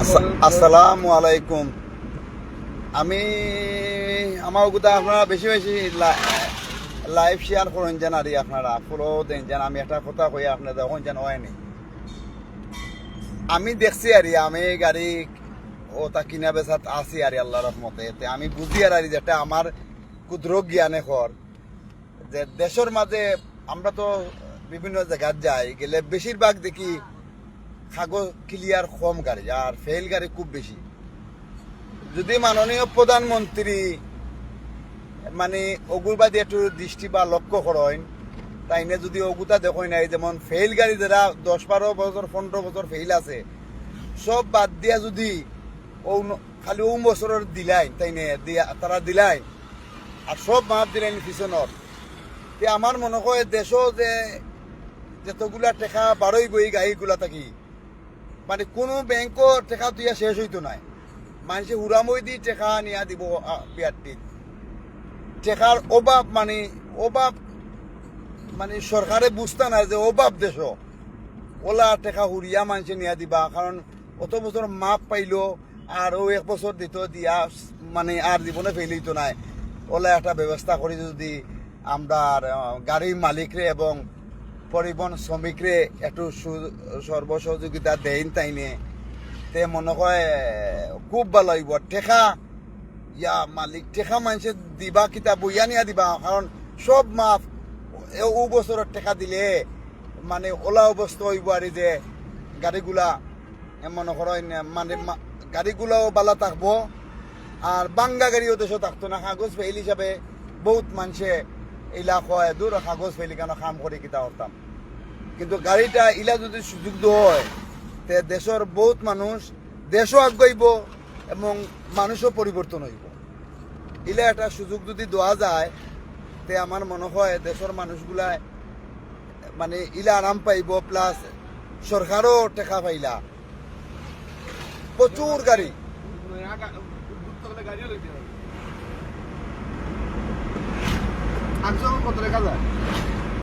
আসসালামু আলাইকুম। আমি আমার কথা আপনারা বেশি বেশি লাইভ শেয়ার করেন যেন আর আপনারা ফলো দেন যেন আমি একটা কথা কই আপনার তখন যেন হয়নি। আমি দেখছি আর আমি গাড়ি ও তা কিনা বেচাত আছি আর আল্লাহ রহমতে এতে আমি বুঝি আর যেটা আমার ক্ষুদ্র জ্ঞানে কর যে দেশের মাঝে আমরা তো বিভিন্ন জায়গায় যাই গেলে বেশিরভাগ দেখি কাগজ ক্লিয়ার কম গাড়ি আর ফেল গাড়ি খুব বেশি। যদি মাননীয় প্রধানমন্ত্রী মানে অগুরবাদী একটু দৃষ্টি বা লক্ষ্য করেন তাইনে যদি অগুতা দেখেন নাই যেমন ফেল গাড়ি যারা 10-12 বছর 15 বছর ফেল আছে সব বাদ দিয়া যদি ও খালি বছরের দিলাই তাইনে দিয়া তারা দিলাই আর সব মাপ দিলেন পিছনের তে আমার মনে হয় দেশও যে যতগুলা টেকা বারোই বই গাড়িগুলা থাকি মানে কোনো ব্যাংকও টেকা দিয়া শেষ হইতো নাই। মানুষে হুরামই দি টেকা নিয়া দিব বিয়ারটি টেকার অভাব মানে অভাব মানে সরকারে বুঝতে না যে অভাব দেশ ওলা টেকা হুরিয়া মানুষে নিয়া দিবা কারণ অত বছর মাপ পাইলো আর ও 1 বছর দিত দিয়া মানে আর জীবনে ফেল হইতো নাই। ওলা একটা ব্যবস্থা করি যদি আমরা গাড়ির মালিকরে এবং পরিবহন শ্রমিকরে একটু সর্বসহযোগিতা দেন তাইনে তে মনে হয় খুব ভালো হইব। টেকা ইয়া মালিক টেকা মানুষের দিবা কিতা বইয়া নিয়া দিবা কারণ সব মাফ ও বছরের টেকা দিলে মানে ওলা অবস্থা হইব আর যে গাড়িগুলা মনে করেন মানে গাড়িগুলাও ভালো থাকবো আর বাঙ্গা গাড়িও দেশও থাকতো না। কাগজ ফেল হিসাবে বহুত মানুষে ইলা কয় দূর কাগজ ফেলি কেন কাম করে কিতা করতাম কিন্তু গাড়িটা ইলা যদি সুযোগ হয় তে দেশের বহুত মানুষ দেশও আগাইব এবং মানুষও পরিবর্তন হইব। ইলা একটা সুযোগ যদি দেওয়া যায় তে আমার মনে হয় দেশের মানুষগুলা মানে ইলা আরাম পাইব প্লাস সরকারও টেকা পাইলা। প্রচুর গাড়ি কত লেখা যায়